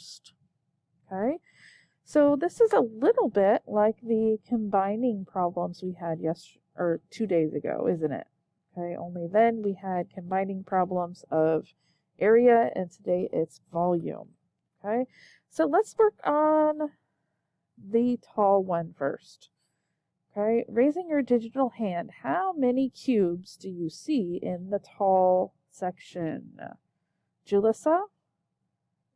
first. Okay, so this is a little bit like the combining problems we had 2 days ago, isn't it? Okay, only then we had combining problems of area, and today it's volume. Okay, so let's work on the tall one first. Okay, raising your digital hand, how many cubes do you see in the tall section? Julissa?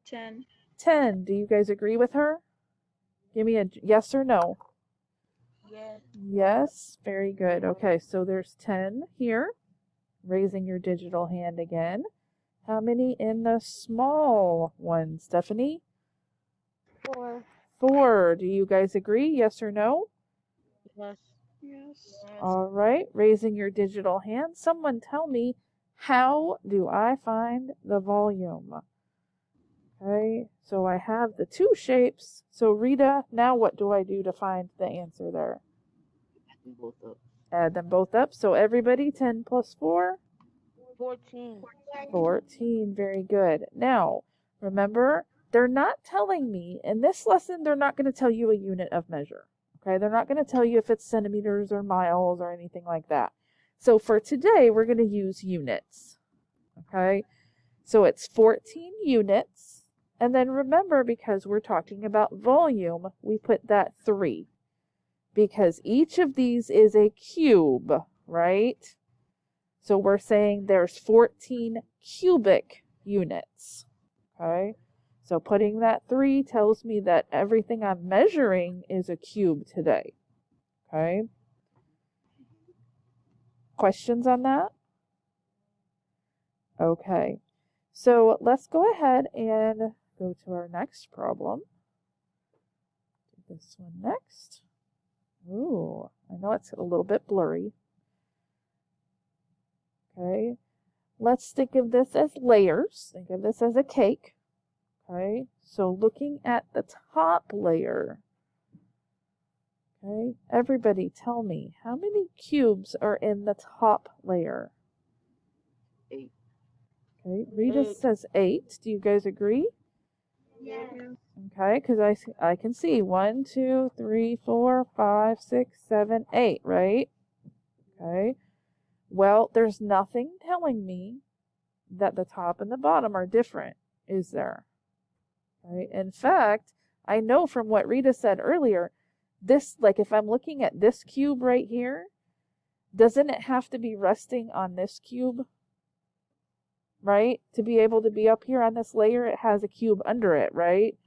10. 10. Do you guys agree with her? Give me a yes or no. Yes. Yes, very good. Okay, so there's 10 here. Raising your digital hand again. How many in the small one, Stephanie? 4. 4. Do you guys agree? Yes or no? Yes. Yes. All right, raising your digital hand. Someone tell me, how do I find the volume? Okay, so I have the 2 shapes. So Rita, now what do I do to find the answer there? Add them both up. Add them both up. So everybody, 10 plus 4? 14. 14, very good. Now, remember, they're not telling me, in this lesson, they're not going to tell you a unit of measure. Okay, they're not going to tell you if it's centimeters or miles or anything like that. So for today, we're going to use units. Okay, so it's 14 units. And then remember, because we're talking about volume, we put that 3. Because each of these is a cube, right? So we're saying there's 14 cubic units. Okay, so putting that 3 tells me that everything I'm measuring is a cube today. Okay, questions on that? Okay, so let's go ahead and go to our next problem. Do this one next. Ooh, I know it's a little bit blurry. Okay, let's think of this as layers. Think of this as a cake. Okay, so looking at the top layer. Okay, everybody tell me, how many cubes are in the top layer? 8. Okay, Rita 8. says 8. Do you guys agree? Yes. Okay, because I can see 1, 2, 3, 4, 5, 6, 7, 8, right? Okay, well, there's nothing telling me that the top and the bottom are different, is there? Right? In fact, I know from what Rita said earlier, this, like if I'm looking at this cube right here, doesn't it have to be resting on this cube? Right? To be able to be up here on this layer, it has a cube under it, right?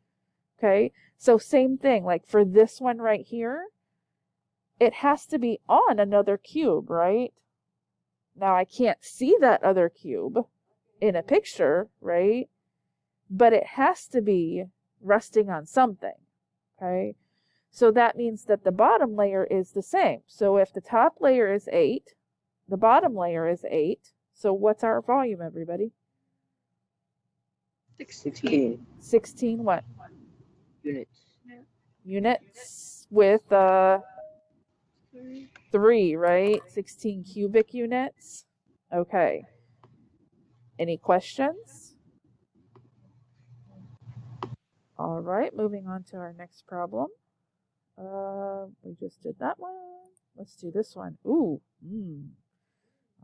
Okay, so same thing, like for this one right here, it has to be on another cube, right? Now I can't see that other cube in a picture, right? But it has to be resting on something, okay? So that means that the bottom layer is the same. So if the top layer is 8, the bottom layer is 8. So what's our volume, everybody? 16. 16 what? Units. Units with 3, right? 16 cubic units. Okay. Any questions? All right, moving on to our next problem. We just did that one. Let's do this one. Ooh.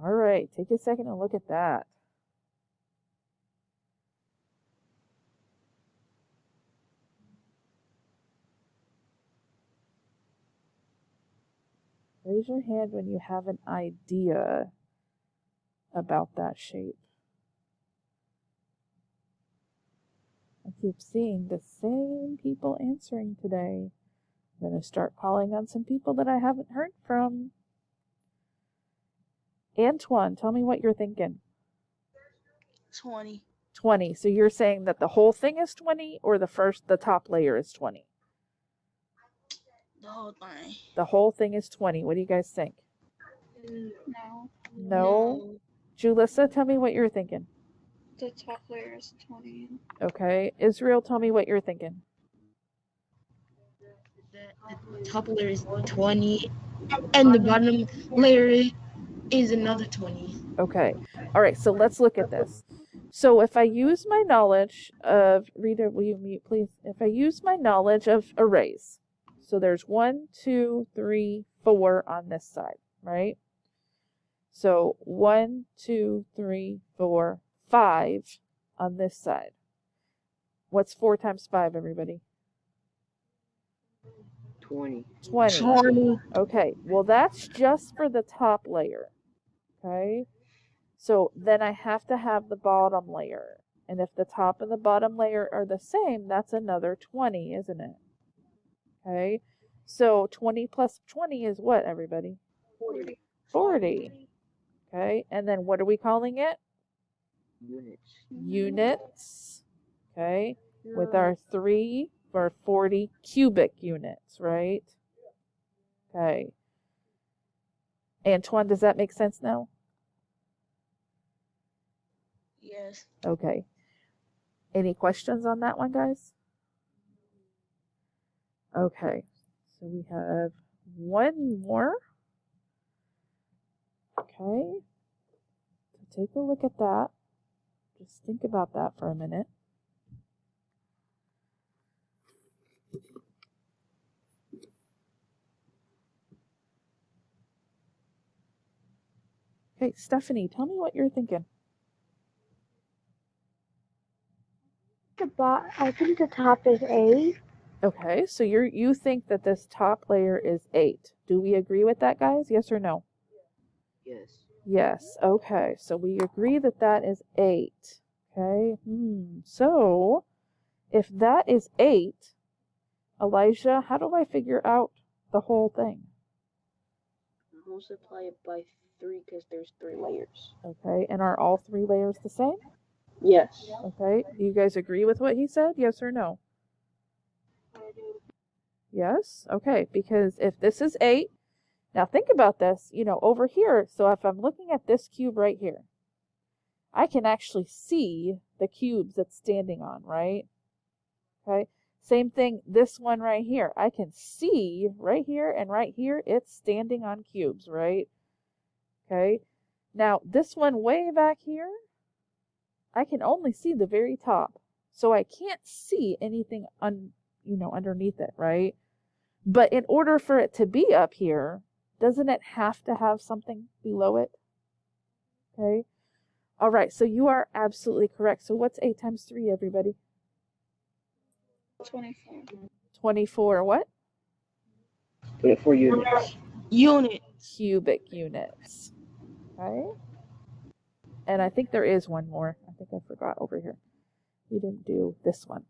All right, take a second and look at that. Raise your hand when you have an idea about that shape. I keep seeing the same people answering today. I'm going to start calling on some people that I haven't heard from. Antoine, tell me what you're thinking. 20. 20. So you're saying that the whole thing is 20 or the top layer is 20? The whole thing. The whole thing is 20. What do you guys think? No. No? Julissa, tell me what you're thinking. The top layer is 20. Okay. Israel, tell me what you're thinking. The top layer is 20 and the bottom layer is another 20. Okay. All right, so let's look at this. So if I use my knowledge of, Rita, will you mute, please? If I use my knowledge of arrays, so there's 1, 2, 3, 4 on this side, right? So 1, 2, 3, 4, 5 on this side. What's 4 times 5, everybody? 20. 20. Okay, well that's just for the top layer. Okay, so then I have to have the bottom layer. And if the top and the bottom layer are the same, that's another 20, isn't it? Okay, so 20 plus 20 is what, everybody? 40. 40. Okay, and then what are we calling it? Units. Units. Okay, with our 3 for 40 cubic units, right? Okay. Antoine, does that make sense now? Yes. Okay. Any questions on that one, guys? Okay. So we have one more. Okay. So take a look at that. Just think about that for a minute. Okay, Stephanie, tell me what you're thinking. I think the top is 8. Okay, so you think that this top layer is 8. Do we agree with that, guys? Yes or no? Yes. Yes. Okay, so we agree that that is 8. Okay. So if that is 8, Elijah, how do I figure out the whole thing? Multiply it by 3 because there's 3 layers. Okay, and are all 3 layers the same? Yes. Okay, do you guys agree with what he said? Yes or no? Yes? Okay, because if this is 8, now think about this, over here, so if I'm looking at this cube right here, I can actually see the cubes it's standing on, right? Okay, same thing, this one right here. I can see right here and right here, it's standing on cubes, right? Okay, now this one way back here, I can only see the very top. So I can't see anything underneath it, right? But in order for it to be up here, doesn't it have to have something below it? Okay. All right, so you are absolutely correct. So what's 8 times 3, everybody? 24. 24 what? 24 units. Cubic units. Okay. And I think there is one more. I think I forgot over here. We didn't do this one.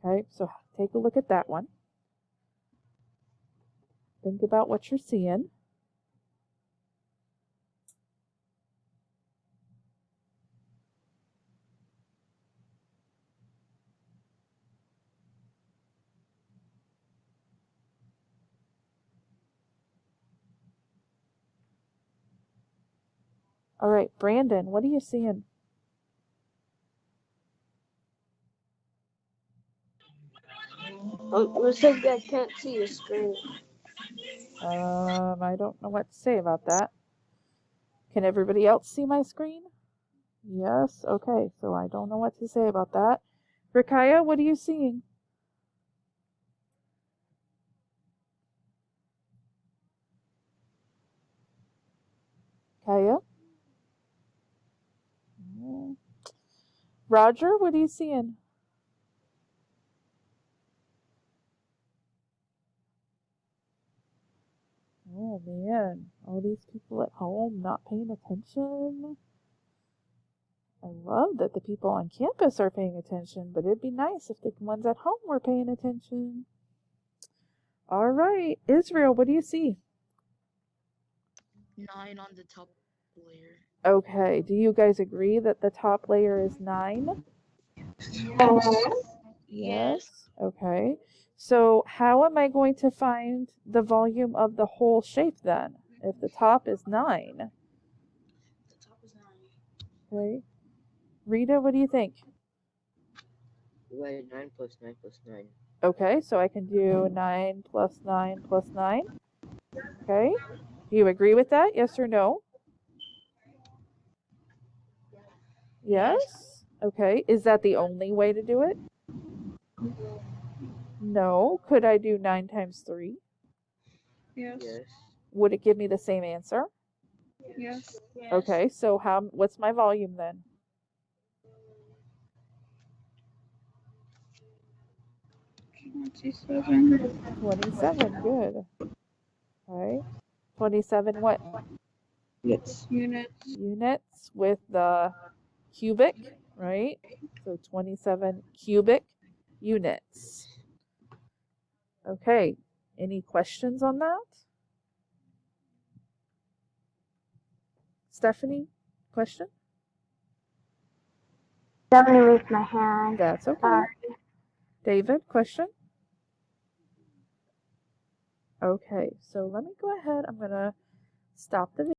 Okay, so take a look at that one. Think about what you're seeing. All right, Brandon, what are you seeing? It says you guys can't see your screen. I don't know what to say about that. Can everybody else see my screen? Yes? Okay, so I don't know what to say about that. Rakaya, what are you seeing? Kaya? Roger, what are you seeing? Oh man, all these people at home not paying attention. I love that the people on campus are paying attention, but it'd be nice if the ones at home were paying attention. All right, Israel, what do you see? 9 on the top layer. Okay, do you guys agree that the top layer is 9? Yes. Okay. So how am I going to find the volume of the whole shape then, if the top is 9? The top is 9. Okay. Rita, what do you think? Divide 9 plus 9 plus 9. Okay, so I can do 9 plus 9 plus 9. Okay. Do you agree with that? Yes or no? Yes? Okay. Is that the only way to do it? No. Could I do 9 times 3? Yes. Yes. Would it give me the same answer? Yes. Okay, so what's my volume then? 27. 27, good. Okay. 27 what? Yes. Units. Units with the cubic, right? So 27 cubic units. Okay, any questions on that? Stephanie, question? Somebody raised my hand. That's okay. David, question? Okay, so let me go ahead. I'm going to stop the video.